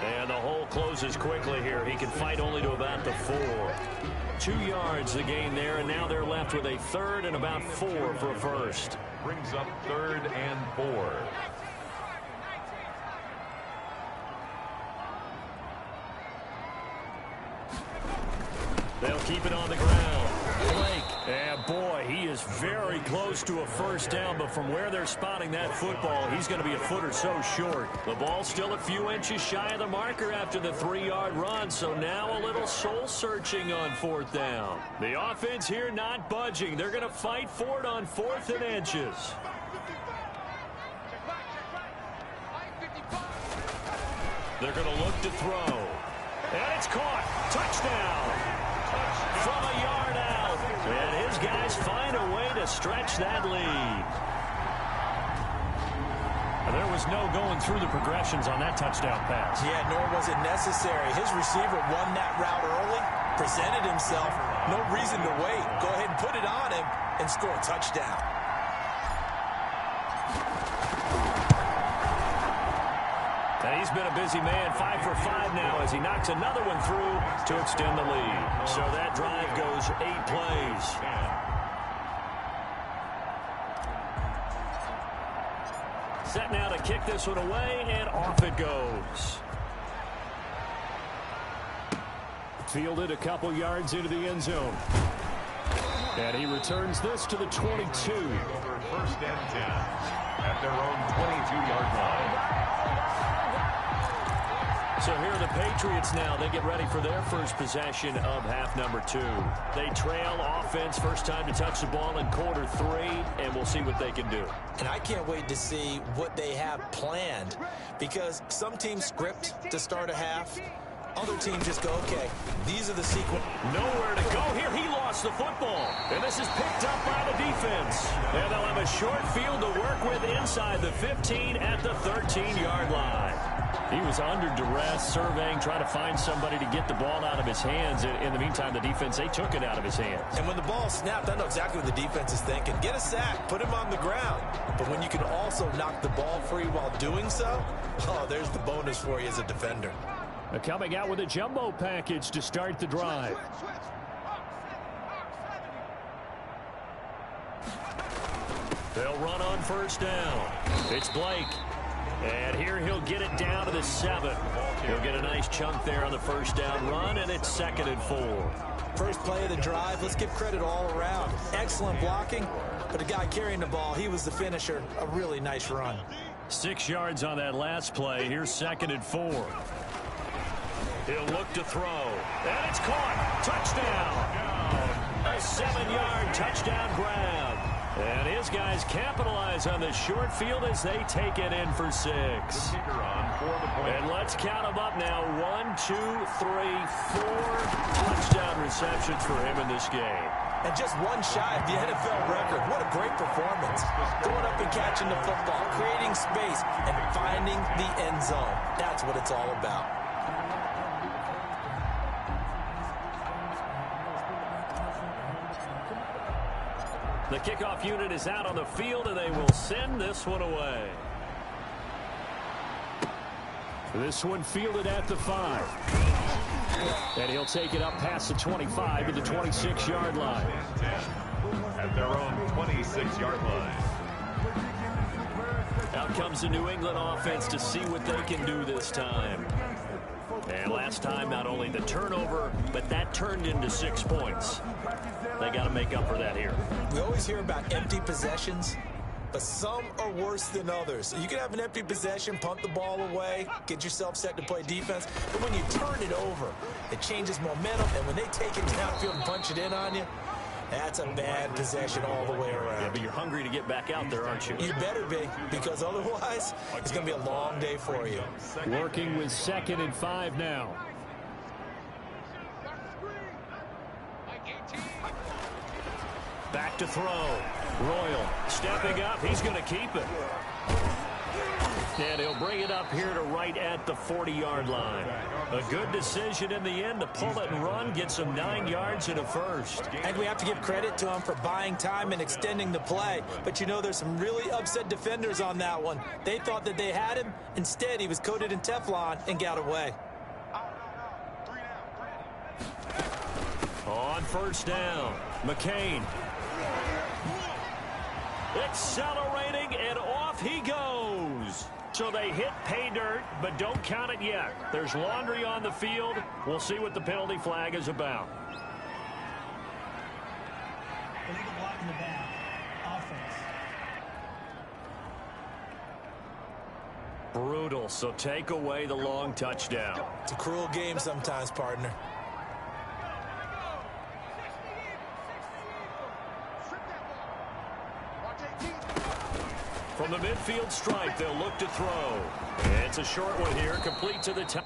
And the hole closes quickly here. He can fight only to about the 4. 2 yards the gain there, and now they're left with a 3rd and about 4 for a first. Brings up 3rd and 4. They'll keep it on the ground. Blake. And boy, he is very close to a first down, but from where they're spotting that football, he's going to be a foot or so short. The ball's still a few inches shy of the marker after the 3-yard run, so now a little soul-searching on 4th down. The offense here not budging. They're going to fight for it on 4th and inches. They're going to look to throw. And it's caught. Touchdown. From a yard out. And his guys find a way to stretch that lead. There was no going through the progressions on that touchdown pass. Yeah, nor was it necessary. His receiver won that route early, presented himself. No reason to wait. Go ahead and put it on him and score a touchdown. And he's been a busy man, 5 for 5 now as he knocks another one through to extend the lead. So that drive goes 8 plays. Set now to kick this one away, and off it goes. Fielded a couple yards into the end zone. And he returns this to the 22. 1st and 10 at their own 22-yard line. So here are the Patriots now. They get ready for their first possession of half number 2. They trail offense, first time to touch the ball in quarter 3, and we'll see what they can do. And I can't wait to see what they have planned, because some teams script to start a half. Other teams just go, okay, these are the sequence. Nowhere to go here. He lost the football. And this is picked up by the defense. And they'll have a short field to work with inside the 15 at the 13-yard line. He was under duress, surveying, trying to find somebody to get the ball out of his hands. In the meantime, the defense, they took it out of his hands. And when the ball snapped, I know exactly what the defense is thinking. Get a sack, put him on the ground. But when you can also knock the ball free while doing so, oh, there's the bonus for you as a defender. Coming out with a jumbo package to start the drive. They'll run on first down. It's Blake. And here he'll get it down to the 7. He'll get a nice chunk there on the first down run, and it's 2nd and 4. First play of the drive, let's give credit all around. Excellent blocking, but the guy carrying the ball, he was the finisher. A really nice run. 6 yards on that last play. Here's 2nd and 4. He'll look to throw. And it's caught. Touchdown. A 7-yard touchdown grab. And his guys capitalize on the short field as they take it in for 6. And let's count them up now. 1, 2, 3, 4 touchdown receptions for him in this game. And just one shy of the NFL record. What a great performance. Going up and catching the football, creating space, and finding the end zone. That's what it's all about. The kickoff unit is out on the field, and they will send this one away. This one fielded at the 5. And he'll take it up past the 25 to the 26-yard line. 10 at their own 26-yard line. Out comes the New England offense to see what they can do this time. And last time, not only the turnover, but that turned into 6 points. They got to make up for that here. We always hear about empty possessions, but some are worse than others. You can have an empty possession, punt the ball away, get yourself set to play defense, but when you turn it over, it changes momentum, and when they take it downfield and punch it in on you, that's a bad possession all the way around. Yeah, but you're hungry to get back out there, aren't you? You better be, because otherwise, it's going to be a long day for you. Working with 2nd and 5 now. Back to throw. Royal stepping up. He's going to keep it. And he'll bring it up here to right at the 40-yard line. A good decision in the end to pull it and run, get some 9 yards and a first. And we have to give credit to him for buying time and extending the play. But you know, there's some really upset defenders on that one. They thought that they had him. Instead, he was coated in Teflon and got away. On first down, McCain. Accelerating, and off he goes. So they hit pay dirt, but don't count it yet. There's laundry on the field. We'll see what the penalty flag is about. Illegal block in the back. Offense. Brutal, so take away the long touchdown. It's a cruel game sometimes, partner. From the midfield stripe, they'll look to throw. It's a short one here, complete to the top.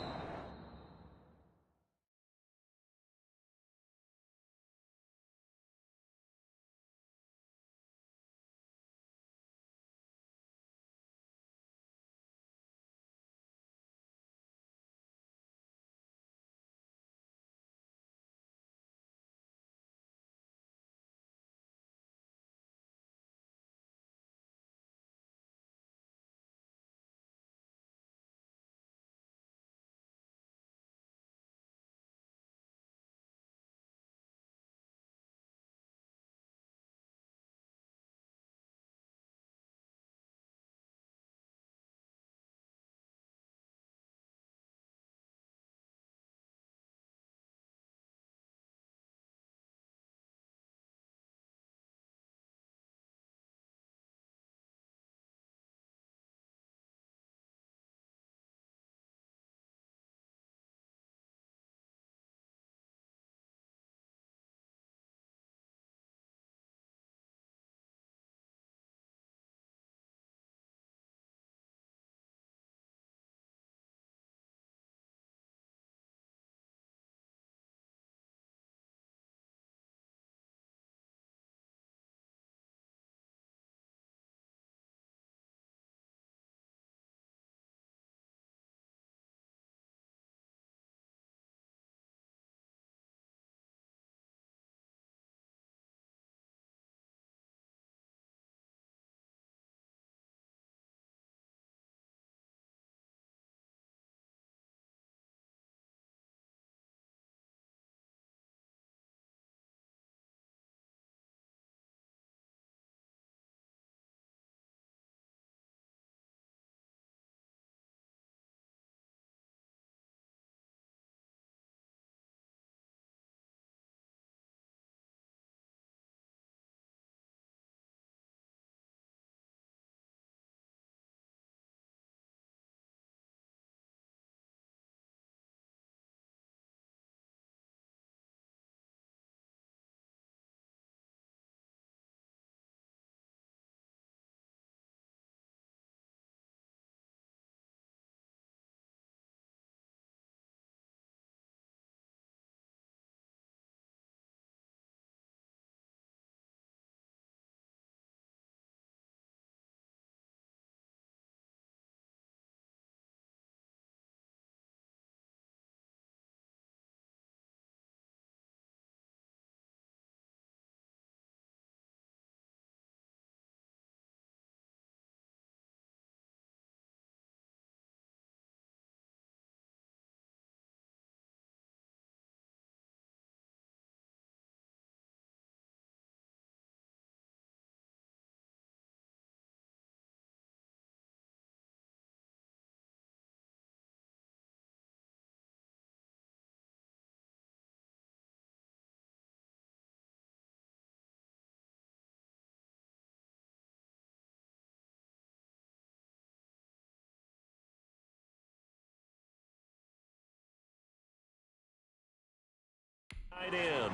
Right in.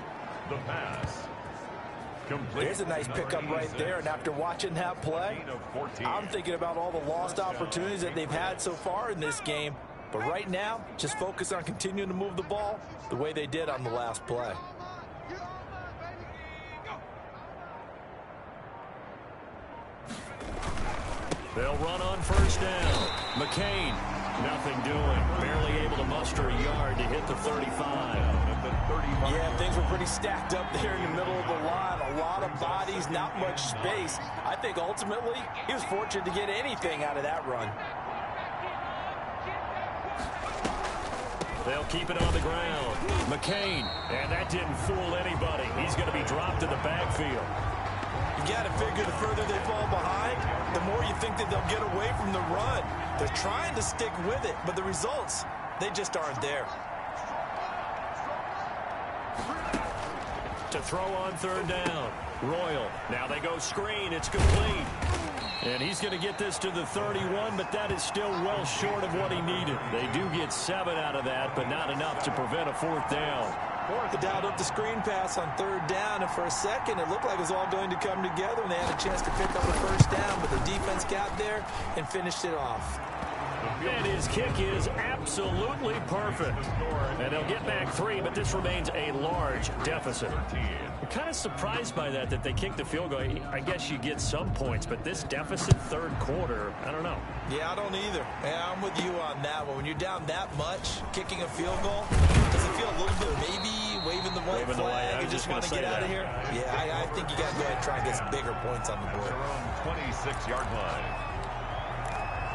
The pass. Complete. There's a nice pickup right there, and after watching that play, Gain of 14. I'm thinking about all the lost opportunities that they've had so far in this game. But right now, just focus on continuing to move the ball the way they did on the last play. They'll run on first down. McCain, nothing doing. Barely able to muster a yard to hit the 35. Yeah, things were pretty stacked up there in the middle of the line. A lot of bodies, not much space. I think ultimately he was fortunate to get anything out of that run. They'll keep it on the ground. McCain, and that didn't fool anybody. He's going to be dropped in the backfield. You got to figure the further they fall behind, the more you think that they'll get away from the run. They're trying to stick with it, but the results, they just aren't there. To throw on third down. Royal. Now they go screen. It's complete. And he's going to get this to the 31, but that is still well short of what he needed. They do get 7 out of that, but not enough to prevent a fourth down. The dialed up the screen pass on third down, and for a second it looked like it was all going to come together, and they had a chance to pick up the first down, but the defense got there and finished it off. And his kick is absolutely perfect. And they'll get back 3, but this remains a large deficit. I'm kind of surprised by that they kicked the field goal. I guess you get some points, but this deficit third quarter, I don't know. Yeah, I don't either. Yeah, I'm with you on that one. When you're down that much, kicking a field goal, does it feel a little bit maybe waving the white flag and just want to get out of here? Yeah, I think you got to go ahead and try and get some bigger points on the board. 26-yard line.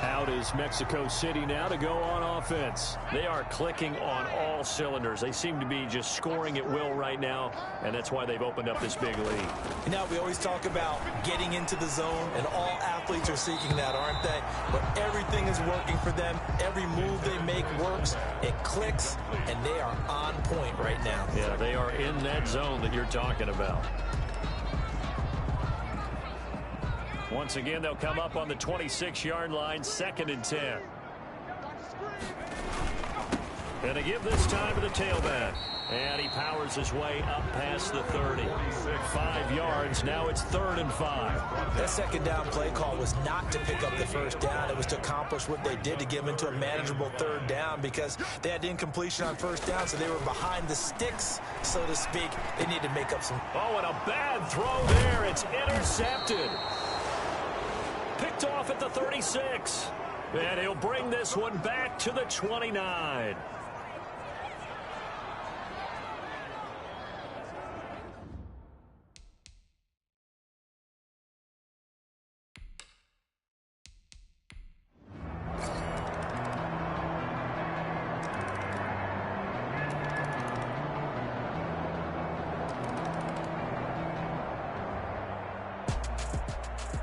Out is Mexico City now to go on offense. They are clicking on all cylinders. They seem to be just scoring at will right now, and that's why they've opened up this big lead. You know, we always talk about getting into the zone, and all athletes are seeking that, aren't they? But everything is working for them. Every move they make works. It clicks, and they are on point right now. Yeah, they are in that zone that you're talking about. Once again, they'll come up on the 26-yard line, 2nd and 10. And they give this time to the tailback. And he powers his way up past the 30. 5 yards, now it's 3rd and 5. That second down play call was not to pick up the first down. It was to accomplish what they did, to get them into a manageable 3rd down, because they had incompletion on first down, so they were behind the sticks, so to speak. They need to make up some... Oh, and a bad throw there. It's intercepted. Picked off at the 36. And he'll bring this one back to the 29.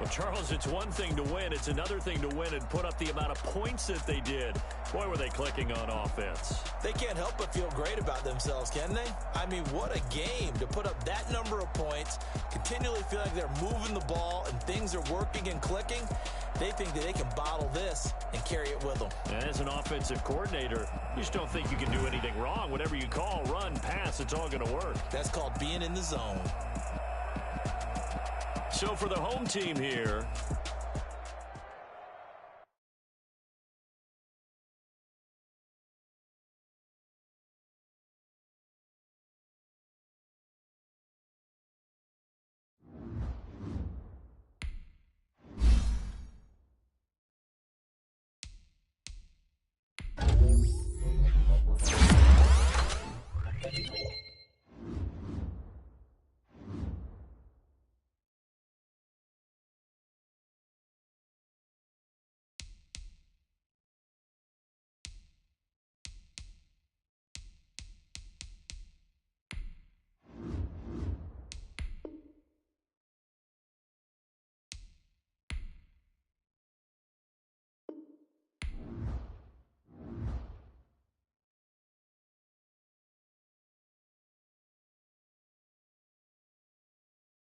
Charles, it's one thing to win. It's another thing to win and put up the amount of points that they did. Boy, were they clicking on offense. They can't help but feel great about themselves, can they? I mean, what a game to put up that number of points, continually feel like they're moving the ball and things are working and clicking. They think that they can bottle this and carry it with them. And as an offensive coordinator, you just don't think you can do anything wrong. Whatever you call, run, pass, it's all going to work. That's called being in the zone. So for the home team here,